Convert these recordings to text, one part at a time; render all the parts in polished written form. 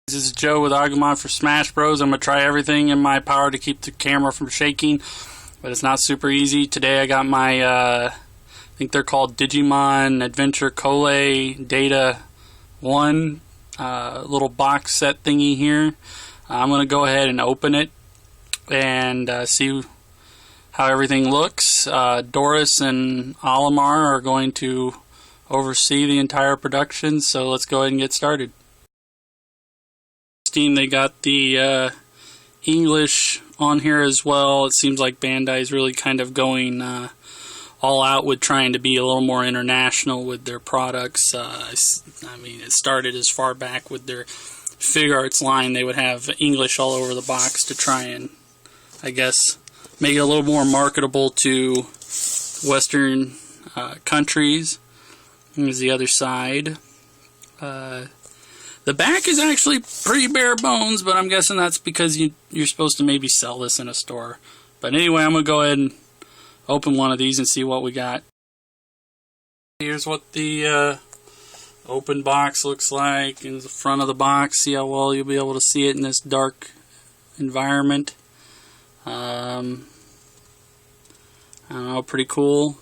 This is Joe with Agumon for Smash Bros. I'm going to try everything in my power to keep the camera from shaking, but it's not super easy. Today I got my, I think they're called Digimon Adventure Colle Data1 little box set thingy here. I'm going to go ahead and open it and see how everything looks. Doris and Olimar are going to oversee the entire production, so let's go ahead and get started. They got the English on here as well. It seems like Bandai is really kind of going all out with trying to be a little more international with their products. I mean, it started as far back with their Figure Arts line. They would have English all over the box to try and, I guess, make it a little more marketable to Western countries. Here's the other side. The back is actually pretty bare bones, but I'm guessing that's because you're supposed to maybe sell this in a store. But anyway, I'm going to go ahead and open one of these and see what we got. Here's what the open box looks like in the front of the box. See how well you'll be able to see it in this dark environment. I don't know, pretty cool.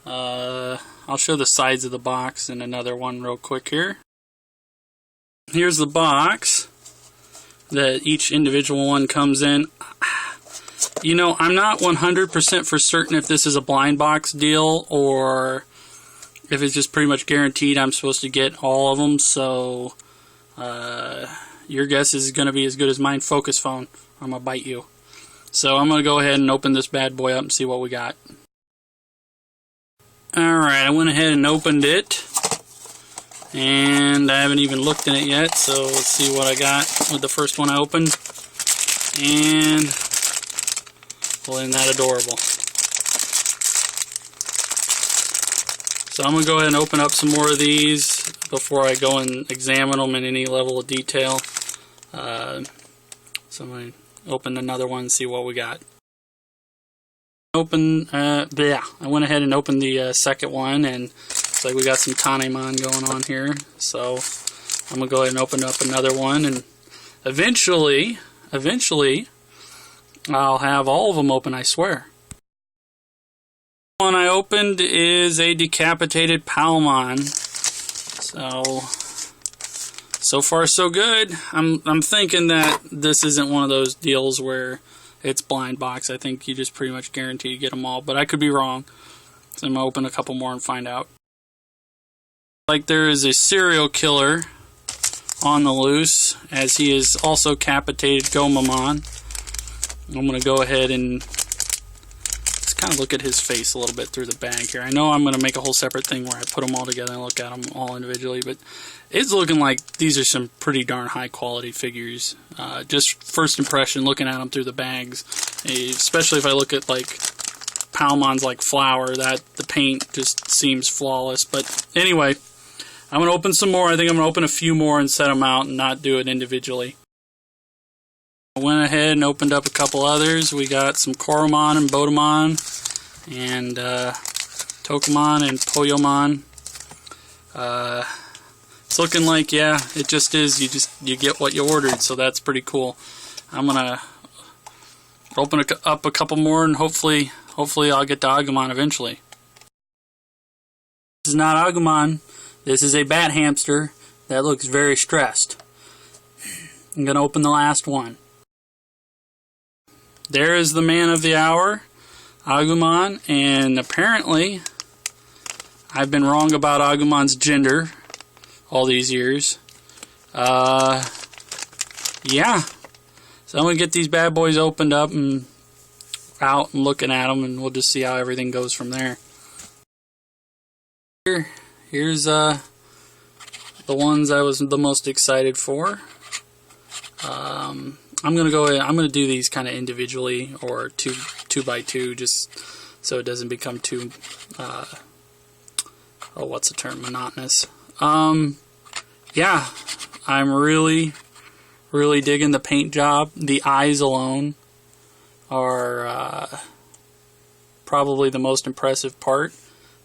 I'll show the sides of the box in another one real quick here. Here's the box that each individual one comes in. You know, I'm not 100% for certain if this is a blind box deal or if it's just pretty much guaranteed I'm supposed to get all of them. So your guess is going to be as good as mine. Focus phone. I'm going to bite you. So I'm going to go ahead and open this bad boy up and see what we got. Alright, I went ahead and opened it. And I haven't even looked in it yet, so let's see what I got with the first one I opened. And, well, isn't that adorable? So I'm going to go ahead and open up some more of these before I go and examine them in any level of detail. So I'm going to open another one and see what we got. I went ahead and opened the second one, and looks like we got some Patamon going on here. So I'm going to go ahead and open up another one, and eventually I'll have all of them open, I swear. The one I opened is a decapitated Palmon. So far so good. I'm thinking that this isn't one of those deals where it's blind box. I think you just pretty much guarantee to get them all, but I could be wrong. So I'm going to open a couple more and find out. Like there is a serial killer on the loose, as he is also capitated Gomamon. I'm going to go ahead and just kind of look at his face a little bit through the bag here. I know I'm going to make a whole separate thing where I put them all together and look at them all individually, but it's looking like these are some pretty darn high quality figures. Just first impression looking at them through the bags, especially if I look at like Palmon's like flower, that the paint just seems flawless. But anyway, I'm going to open some more. I think I'm going to open a few more and set them out and not do it individually. I went ahead and opened up a couple others. We got some Coromon and Patamon and Tokamon and Biyomon. It's looking like, yeah, it just is. You get what you ordered, so that's pretty cool. I'm going to open up a couple more, and hopefully I'll get to Agumon eventually. This is not Agumon. This is a bat hamster that looks very stressed. I'm going to open the last one. There is the man of the hour, Agumon, and apparently I've been wrong about Agumon's gender all these years. Yeah. So I'm going to get these bad boys opened up and out and looking at them, and we'll just see how everything goes from there. Here's the ones I was the most excited for. I'm gonna go ahead, I'm gonna do these kind of individually or two by two, just so it doesn't become too what's the term, monotonous. Yeah, I'm really digging the paint job. The eyes alone are probably the most impressive part.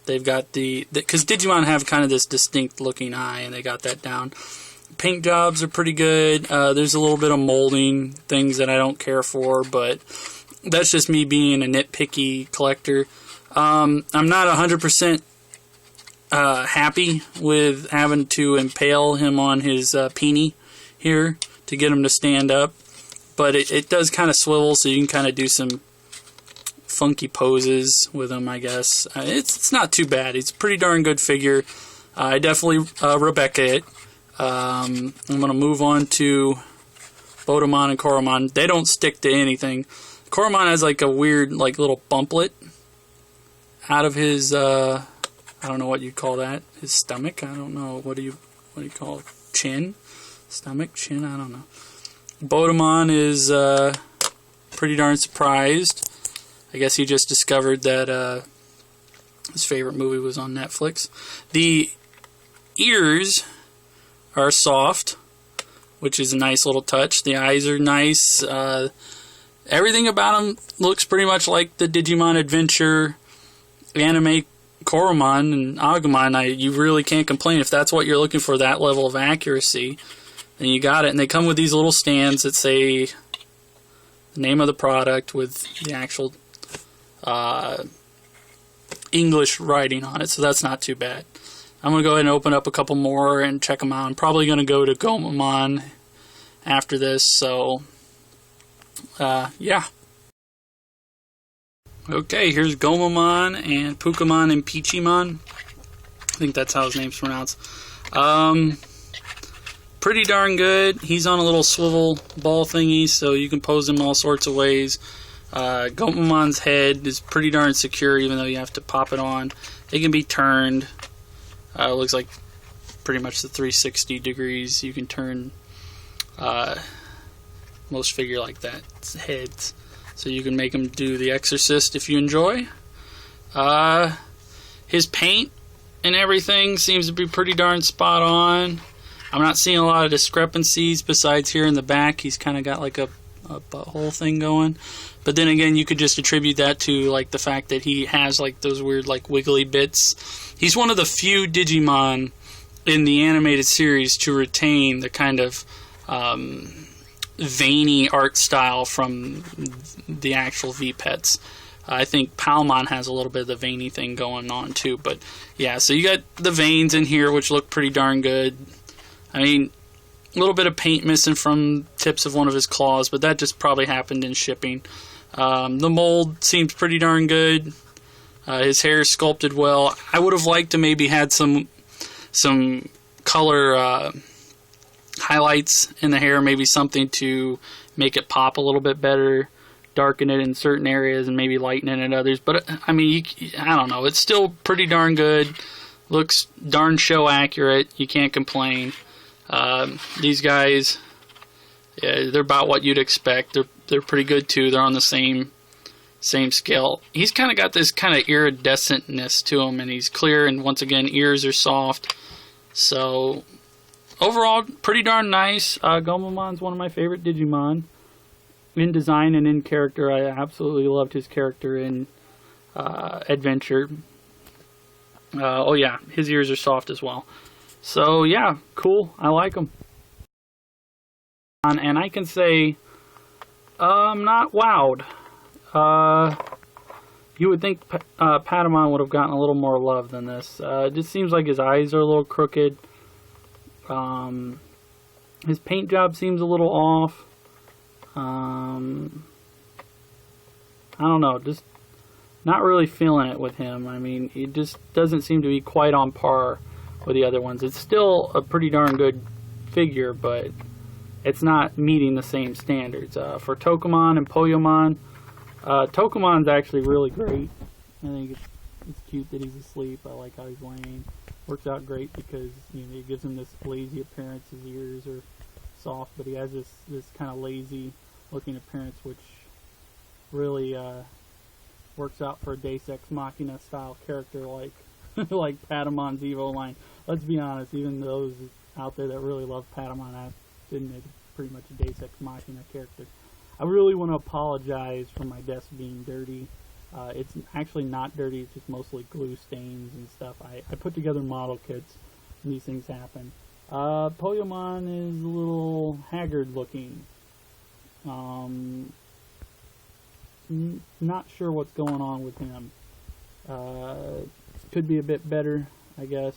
They've got because Digimon have kind of this distinct looking eye, and they got that down. paint jobs are pretty good. There's a little bit of molding, things that I don't care for, but that's just me being a nitpicky collector. I'm not 100% happy with having to impale him on his peenie here to get him to stand up, but it does kind of swivel, so you can kind of do some funky poses with him, I guess. It's not too bad. It's a pretty darn good figure. I definitely Rebecca it. I'm going to move on to Patamon and Gomamon. They don't stick to anything. Gomamon has like a weird like little bumplet out of his I don't know what you'd call that. His stomach? I don't know. What do you call it? Chin? Stomach? Chin? I don't know. Patamon is pretty darn surprised. I guess he just discovered that his favorite movie was on Netflix. The ears are soft, which is a nice little touch. The eyes are nice. Everything about him looks pretty much like the Digimon Adventure anime Gomamon and Agumon. You really can't complain. If that's what you're looking for, that level of accuracy, then you got it. And they come with these little stands that say the name of the product with the actual English writing on it, so that's not too bad. I'm going to go ahead and open up a couple more and check them out. I'm probably going to go to Gomamon after this, so yeah. Okay, here's Gomamon and Patamon and Palmon. I think that's how his name's pronounced. Pretty darn good. He's on a little swivel ball thingy, so you can pose him all sorts of ways. Gomamon's head is pretty darn secure, even though you have to pop it on. It can be turned. It looks like pretty much the 360 degrees. You can turn most figure like that. It's heads. So you can make him do The Exorcist if you enjoy. His paint and everything seems to be pretty darn spot on. I'm not seeing a lot of discrepancies besides here in the back. He's kind of got like a butthole thing going. But then again, you could just attribute that to like the fact that he has like those weird like wiggly bits. He's one of the few Digimon in the animated series to retain the kind of veiny art style from the actual V-Pets. I think Palmon has a little bit of the veiny thing going on too. But yeah, so you got the veins in here, which look pretty darn good. I mean, a little bit of paint missing from tips of one of his claws, but that just probably happened in shipping. The mold seems pretty darn good. His hair is sculpted well. I would have liked to maybe had some color highlights in the hair, maybe something to make it pop a little bit better, darken it in certain areas and maybe lighten it in others. But I mean, I don't know. It's still pretty darn good. Looks darn show accurate. You can't complain. These guys, yeah, they're about what you'd expect. They're pretty good too. They're on the same scale. He's kind of got this kind of iridescentness to him, and he's clear. And once again, ears are soft. So overall, pretty darn nice. Gomamon's one of my favorite Digimon in design and in character. I absolutely loved his character in Adventure. Oh yeah, his ears are soft as well. So yeah, cool. I like him. And I can say I'm not wowed. You would think Patamon would have gotten a little more love than this. It just seems like his eyes are a little crooked. His paint job seems a little off. I don't know, just not really feeling it with him. I mean, he just doesn't seem to be quite on par with the other ones. It's still a pretty darn good figure, but it's not meeting the same standards. For Tokamon and Biyomon, Tokamon's actually really great. I think it's cute that he's asleep. I like how he's laying. Works out great because, you know, it gives him this lazy appearance. His ears are soft, but he has this kind of lazy looking appearance, which really works out for a Deus Ex Machina style character like like Patamon's Evo line. Let's be honest, even those out there that really love Patamon, I didn't make pretty much a Deus Ex Machina character. I really want to apologize for my desk being dirty. It's actually not dirty, it's just mostly glue stains and stuff. I put together model kits and these things happen. Biyomon is a little haggard looking. Not sure what's going on with him. Could be a bit better, I guess.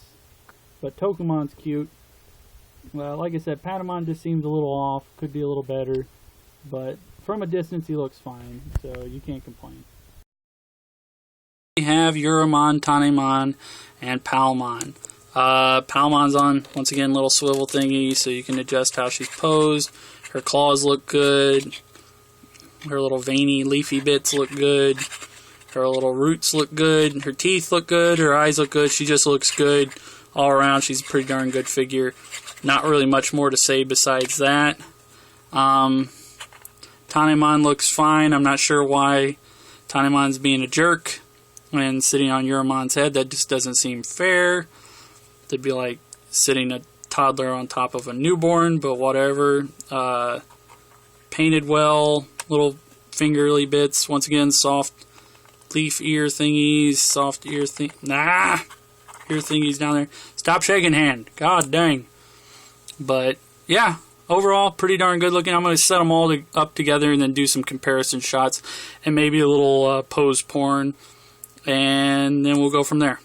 But Tokumon's cute. Well, like I said, Patamon just seems a little off. Could be a little better. But from a distance, he looks fine. So you can't complain. We have Agumon, Tanemon, and Palmon. Palmon's on, once again, little swivel thingy, so you can adjust how she's posed. Her claws look good. Her little veiny, leafy bits look good. Her little roots look good. Her teeth look good. Her eyes look good. She just looks good all around. She's a pretty darn good figure. Not really much more to say besides that. Tanemon looks fine. I'm not sure why Tanemon's being a jerk and sitting on Agumon's head. That just doesn't seem fair. It'd be like sitting a toddler on top of a newborn, but whatever. Painted well, little fingerly bits. Once again, soft leaf ear thingies, soft ear ear thingies down there. Stop shaking hand. God dang. But yeah, overall, pretty darn good looking. I'm going to set them all up together and then do some comparison shots and maybe a little pose porn, and then we'll go from there.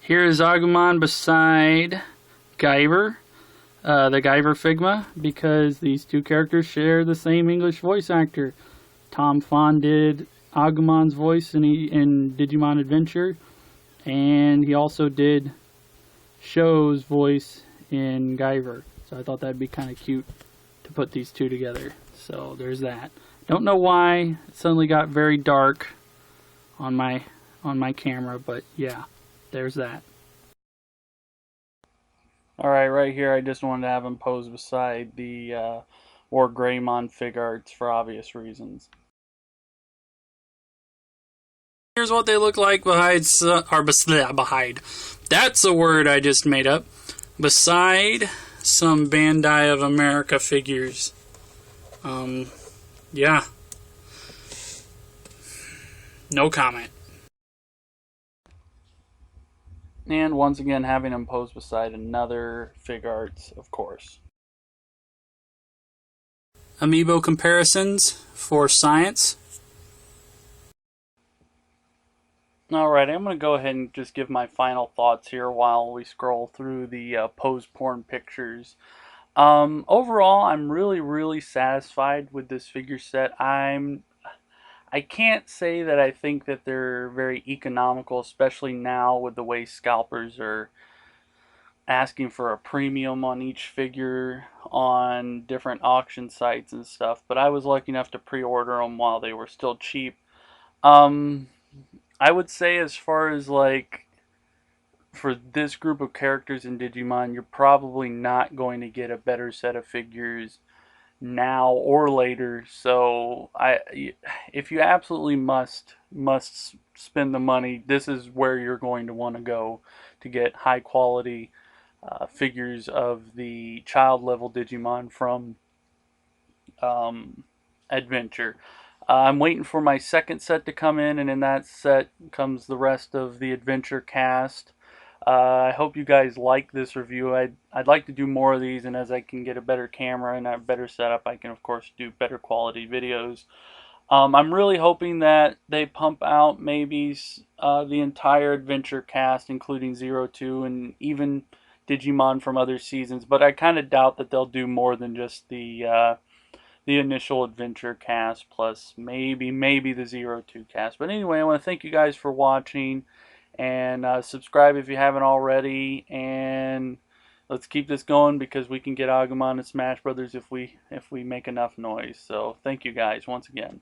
Here is Agumon beside Guyver, the Guyver Figma, because these two characters share the same English voice actor. Tom Fon did Agumon's voice in Digimon Adventure, and he also did Show's voice in Guyver. So I thought that'd be kind of cute to put these two together. So there's that. Don't know why it suddenly got very dark on my camera, but yeah. There's that. Alright, right here I just wanted to have him pose beside the War Greymon fig arts for obvious reasons. Here's what they look like behind. That's a word I just made up. Beside some Bandai of America figures. Yeah. No comment. And once again, having him pose beside another fig arts, of course. Amiibo comparisons for science. Alright, I'm going to go ahead and just give my final thoughts here while we scroll through the pose porn pictures. Overall, I'm really satisfied with this figure set. I can't say that I think that they're very economical, especially now with the way scalpers are asking for a premium on each figure on different auction sites and stuff. But I was lucky enough to pre-order them while they were still cheap. I would say as far as like for this group of characters in Digimon, you're probably not going to get a better set of figures now or later. So if you absolutely must spend the money, this is where you're going to want to go to get high quality figures of the child level Digimon from Adventure. I'm waiting for my second set to come in, and in that set comes the rest of the Adventure cast. I hope you guys like this review. I'd like to do more of these, and as I can get a better camera and a better setup, I can of course do better quality videos. I'm really hoping that they pump out maybe the entire Adventure cast, including 02 and even Digimon from other seasons, but I kind of doubt that they'll do more than just the initial Adventure cast plus maybe the 02 cast. But anyway, I want to thank you guys for watching. And subscribe if you haven't already, and let's keep this going because we can get Agumon and Smash Brothers if we make enough noise. So thank you guys once again.